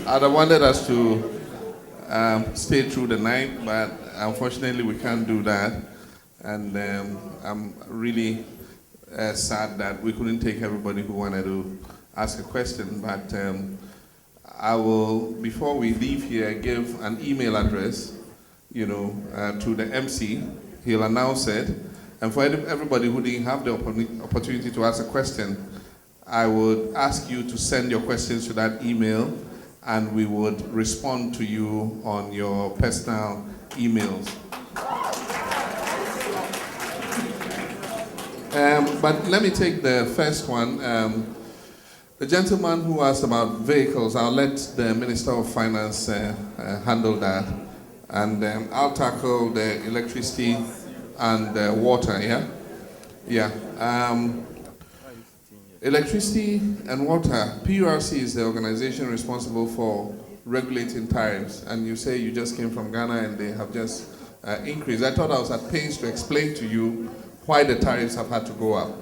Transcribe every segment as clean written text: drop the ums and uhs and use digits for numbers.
I'd have wanted us to stay through the night, but unfortunately we can't do that. And I'm really sad that we couldn't take everybody who wanted to ask a question. But I will, before we leave here, give an email address, to the MC. He'll announce it. And for everybody who didn't have the opportunity to ask a question, I would ask you to send your questions to that email, and we would respond to you on your personal emails. But let me take the first one. The gentleman who asked about vehicles, I'll let the Minister of Finance handle that. And I'll tackle the electricity and water, yeah? Yeah. Electricity and water, PURC is the organization responsible for regulating tariffs. And you say you just came from Ghana and they have just increased. I thought I was at pains to explain to you why the tariffs have had to go up.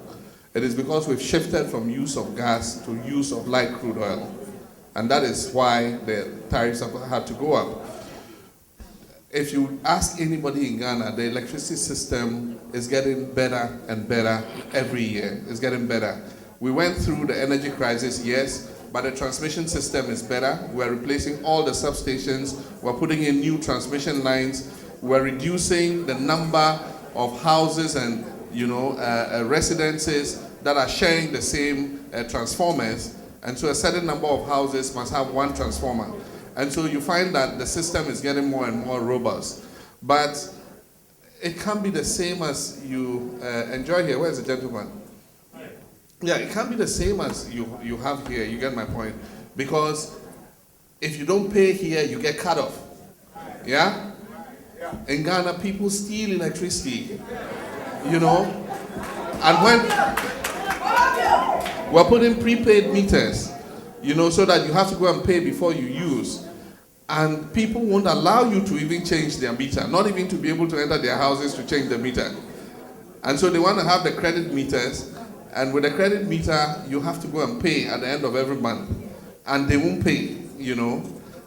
It is because we've shifted from use of gas to use of light crude oil. And that is why the tariffs have had to go up. If you ask anybody in Ghana, the electricity system is getting better and better every year. It's getting better. We went through the energy crisis, yes, but the transmission system is better. We're replacing all the substations. We're putting in new transmission lines. We're reducing the number of houses and residences that are sharing the same transformers. And so a certain number of houses must have one transformer. And so you find that the system is getting more and more robust. But it can't be the same as you enjoy here. Where's the gentleman? Yeah, it can't be the same as you have here. You get my point. Because if you don't pay here, you get cut off. Yeah? In Ghana, people steal electricity. And when we're putting prepaid meters, so that you have to go and pay before you use. And people won't allow you to even change their meter, not even to be able to enter their houses to change the meter. And so they want to have the credit meters, and with the credit meter, you have to go and pay at the end of every month. And they won't pay,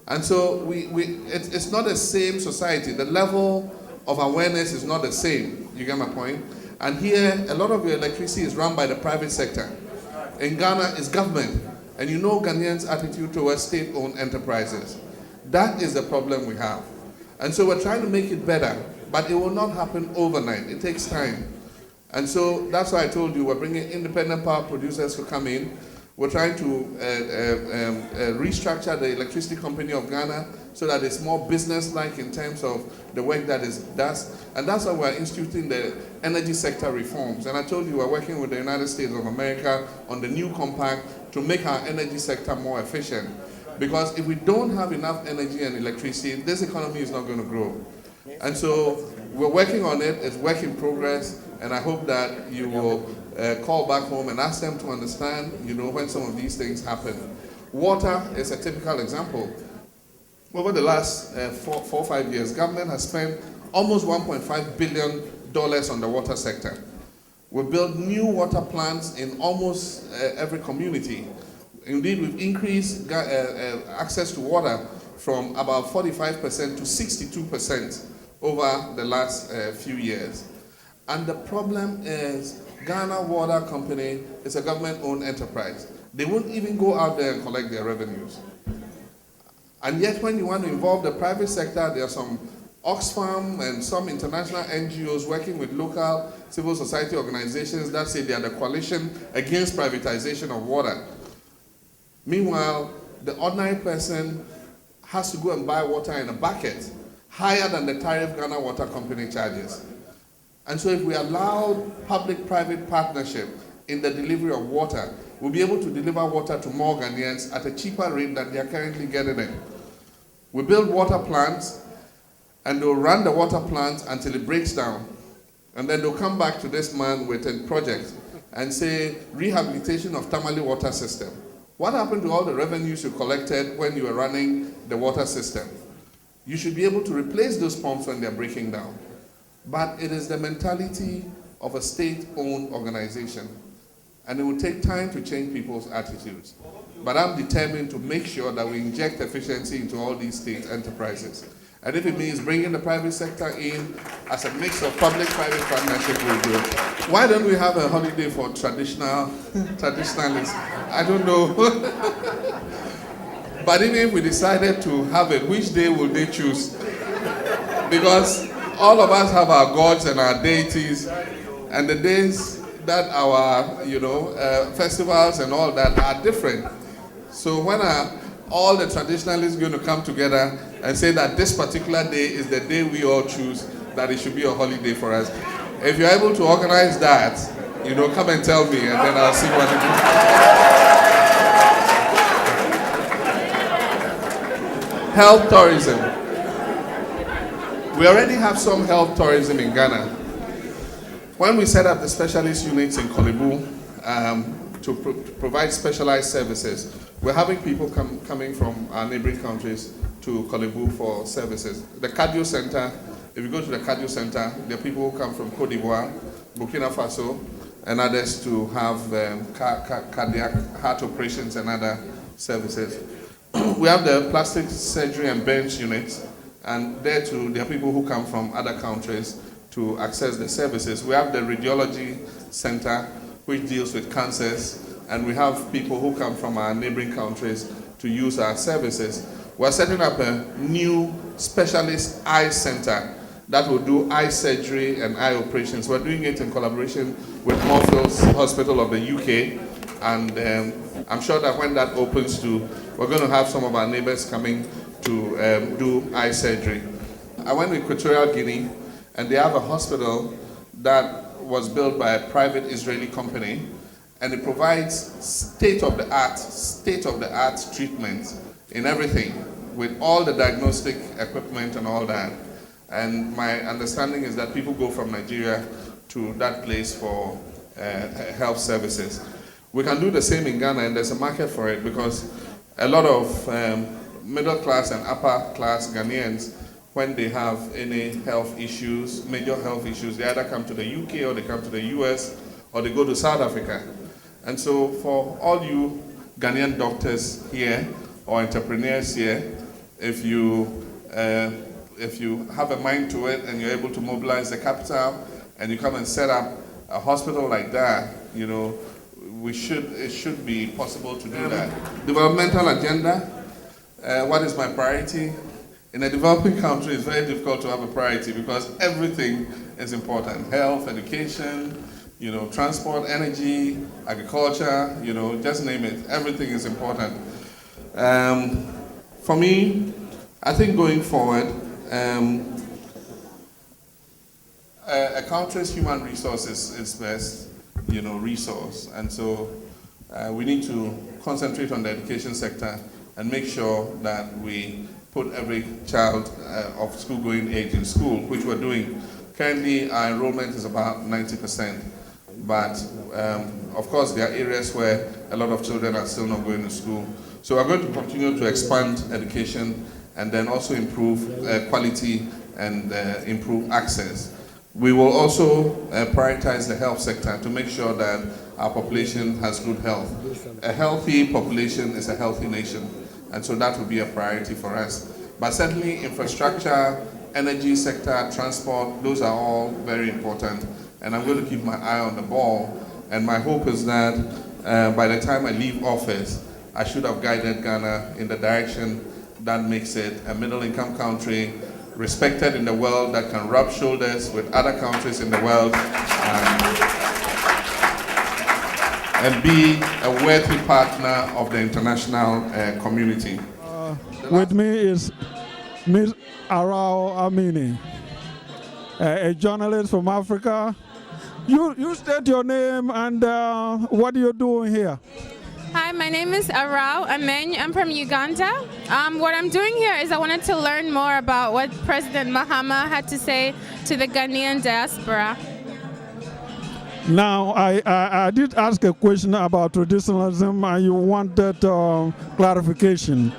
And so it's not the same society. The level of awareness is not the same. You get my point? And here, a lot of your electricity is run by the private sector. In Ghana, it's government. And Ghanaians' attitude towards state-owned enterprises. That is the problem we have. And so we're trying to make it better, but it will not happen overnight. It takes time. And so that's why I told you we're bringing independent power producers to come in. We're trying to restructure the electricity company of Ghana so that it's more business-like in terms of the work that it does. And that's why we're instituting the energy sector reforms. And I told you we're working with the United States of America on the new compact to make our energy sector more efficient. Because if we don't have enough energy and electricity, this economy is not going to grow. And so we're working on it. It's work in progress. And I hope that you will call back home and ask them to understand, when some of these things happen. Water is a typical example. Over the last 4 or 5 years, government has spent almost $1.5 billion on the water sector. We built new water plants in almost every community. Indeed, we've increased access to water from about 45% to 62% over the last few years. And the problem is Ghana Water Company is a government-owned enterprise. They won't even go out there and collect their revenues. And yet when you want to involve the private sector, there are some Oxfam and some international NGOs working with local civil society organizations that say they are the coalition against privatization of water. Meanwhile, the ordinary person has to go and buy water in a bucket higher than the tariff Ghana Water Company charges. And so if we allow public-private partnership in the delivery of water, we'll be able to deliver water to more Ghanaians at a cheaper rate than they are currently getting it. We build water plants, and they'll run the water plants until it breaks down. And then they'll come back to this man with a project and say, rehabilitation of Tamale water system. What happened to all the revenues you collected when you were running the water system? You should be able to replace those pumps when they're breaking down. But it is the mentality of a state-owned organization. And it will take time to change people's attitudes. But I'm determined to make sure that we inject efficiency into all these state enterprises. And if it means bringing the private sector in as a mix of public-private partnership, we'll do it. Why don't we have a holiday for traditionalists? I don't know. But even if we decided to have it, which day would they choose? Because all of us have our gods and our deities, and the days that our, festivals and all that are different. So when are all the traditionalists going to come together and say that this particular day is the day we all choose, that it should be a holiday for us? If you're able to organize that, come and tell me, and then I'll see what to do. Health tourism. We already have some health tourism in Ghana. When we set up the specialist units in Kolebu to provide specialized services, we're having people coming from our neighboring countries to Kolebu for services. The cardio center, if you go to the cardio center, there are people who come from Côte d'Ivoire, Burkina Faso, and others to have cardiac heart operations and other services. We have the plastic surgery and burns units, and there too, there are people who come from other countries to access the services. We have the radiology center, which deals with cancers, and we have people who come from our neighboring countries to use our services. We're setting up a new specialist eye center that will do eye surgery and eye operations. We're doing it in collaboration with Moorfields Hospital of the UK, and I'm sure that when that opens too, we're going to have some of our neighbors coming to do eye surgery. I went to Equatorial Guinea, and they have a hospital that was built by a private Israeli company, and it provides state-of-the-art treatment in everything, with all the diagnostic equipment and all that. And my understanding is that people go from Nigeria to that place for health services. We can do the same in Ghana, and there's a market for it, because a lot of middle class and upper class Ghanaians, when they have any health issues, major health issues, they either come to the UK or they come to the US or they go to South Africa. And so for all you Ghanaian doctors here or entrepreneurs here, if you have a mind to it and you're able to mobilize the capital and you come and set up a hospital like that, it should be possible to do that. Developmental agenda, what is my priority? In a developing country, it's very difficult to have a priority because everything is important. Health, education, transport, energy, agriculture, just name it. Everything is important. For me, I think going forward, a country's human resources is best, resource. And so we need to concentrate on the education sector and make sure that we put every child of school-going age in school, which we're doing. Currently, our enrollment is about 90%. But of course, there are areas where a lot of children are still not going to school. So we're going to continue to expand education and then also improve quality and improve access. We will also prioritize the health sector to make sure that our population has good health. A healthy population is a healthy nation, and so that will be a priority for us. But certainly infrastructure, energy sector, transport, those are all very important, and I'm going to keep my eye on the ball. And my hope is that by the time I leave office, I should have guided Ghana in the direction that makes it a middle-income country, respected in the world, that can rub shoulders with other countries in the world, and be a worthy partner of the international community. With me is Ms. Arao Amini, a journalist from Africa. You state your name and what are you doing here? Hi, my name is Arao Ameni. I'm from Uganda. What I'm doing here is I wanted to learn more about what President Mahama had to say to the Ghanaian diaspora. Now, I did ask a question about traditionalism and you wanted clarification.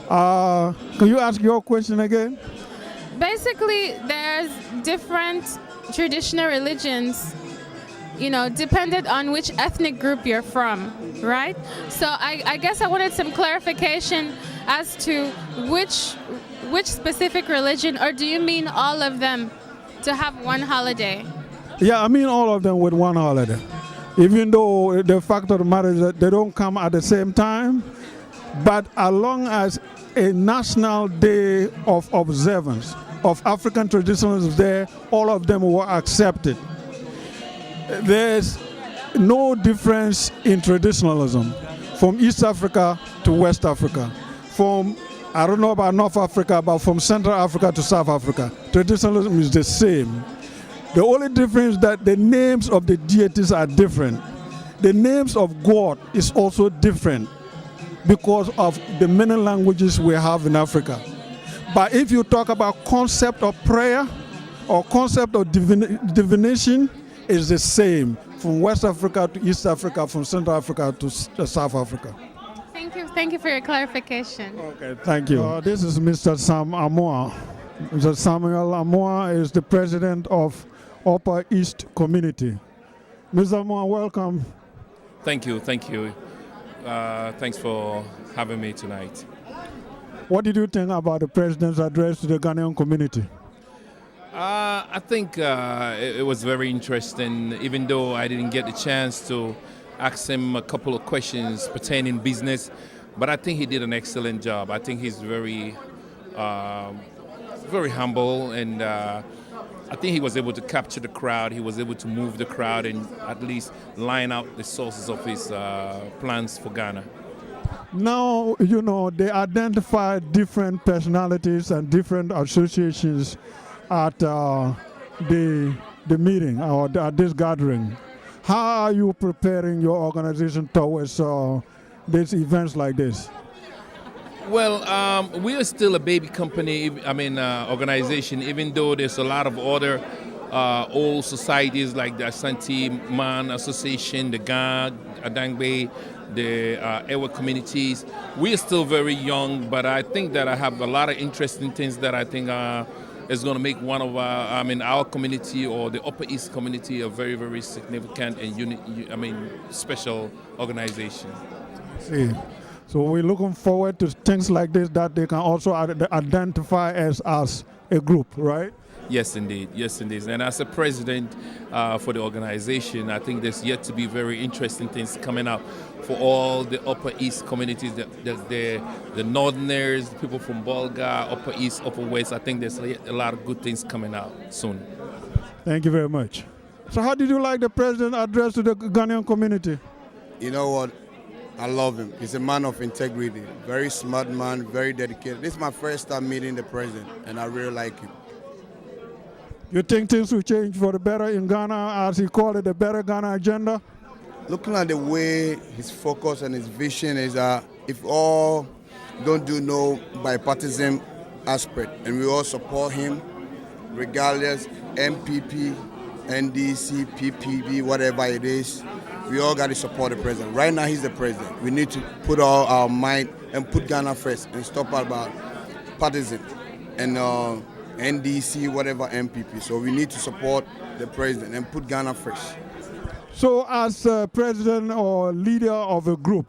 Can you ask your question again? Basically, there's different traditional religions depended on which ethnic group you're from, right? So I guess I wanted some clarification as to which specific religion, or do you mean all of them to have one holiday? Yeah, I mean all of them with one holiday. Even though the fact of the matter is that they don't come at the same time, but as long as a national day of observance of African traditionalism is there, all of them were accepted. There's no difference in traditionalism from East Africa to West Africa, from, I don't know about North Africa, but from Central Africa to South Africa. Traditionalism is the same. The only difference is that the names of the deities are different. The names of God is also different because of the many languages we have in Africa. But if you talk about concept of prayer or concept of divination, it's the same from West Africa to East Africa, from Central Africa to South Africa. Thank you for your clarification. Okay, thank you. This is Mr. Sam Amoa. Mr. Samuel Amoa is the president of Upper East Community. Mr. Amoa, welcome. Thank you. Thanks for having me tonight. What did you think about the president's address to the Ghanaian community? I think it was very interesting, even though I didn't get the chance to ask him a couple of questions pertaining business, but I think he did an excellent job. I think he's very humble, and I think he was able to capture the crowd. He was able to move the crowd and at least line out the sources of his plans for Ghana. Now, they identify different personalities and different associations at the meeting or at this gathering. How are you preparing your organization towards these events like this? Well, we are still a baby company, organization, even though there's a lot of other old societies like the Asante Man Association, the Ga, Adangbe, the Ewa communities. We are still very young, but I think that I have a lot of interesting things that I think is going to make one of our community or the Upper East community a very, very significant and special organization. See. So we're looking forward to things like this that they can also identify as a group, right? Yes, indeed. And as a president for the organization, I think there's yet to be very interesting things coming up for all the Upper East communities, the Northerners, the people from Bolga, Upper East, Upper West. I think there's a lot of good things coming out soon. Thank you very much. So how did you like the president's address to the Ghanaian community? You know what? I love him. He's a man of integrity, very smart man, very dedicated. This is my first time meeting the president, and I really like him. You think things will change for the better in Ghana, as he called it, the Better Ghana Agenda? Looking at the way his focus and his vision is that if all don't do no bipartisan aspect, and we all support him, regardless, MPP, NDC, PPP, whatever it is, we all got to support the president. Right now, he's the president. We need to put all our might and put Ghana first and stop about partisan and NDC, whatever MPP. So we need to support the president and put Ghana first. So as a president or leader of a group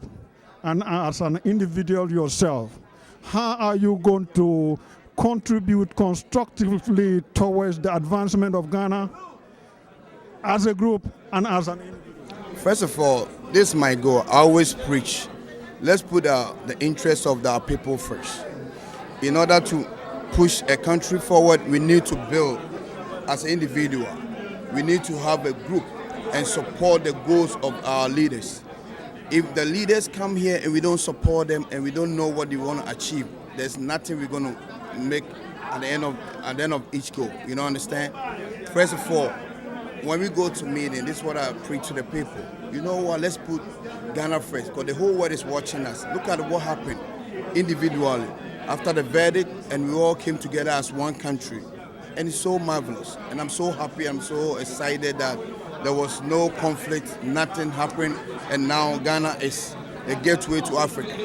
and as an individual yourself, how are you going to contribute constructively towards the advancement of Ghana as a group and as an individual? First of all, this is my goal. I always preach. Let's put the interests of our people first. In order to push a country forward, we need to build as an individual. We need to have a group and support the goals of our leaders. If the leaders come here and we don't support them and we don't know what they want to achieve, there's nothing we're going to make at the end of each goal. You know, understand? First of all, when we go to meeting, this is what I preach to the people. You know what? Let's put Ghana first, because the whole world is watching us. Look at what happened individually after the verdict, and we all came together as one country. And it's so marvelous. And I'm so happy, I'm so excited that there was no conflict, nothing happened, and now Ghana is a gateway to Africa.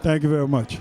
Thank you very much.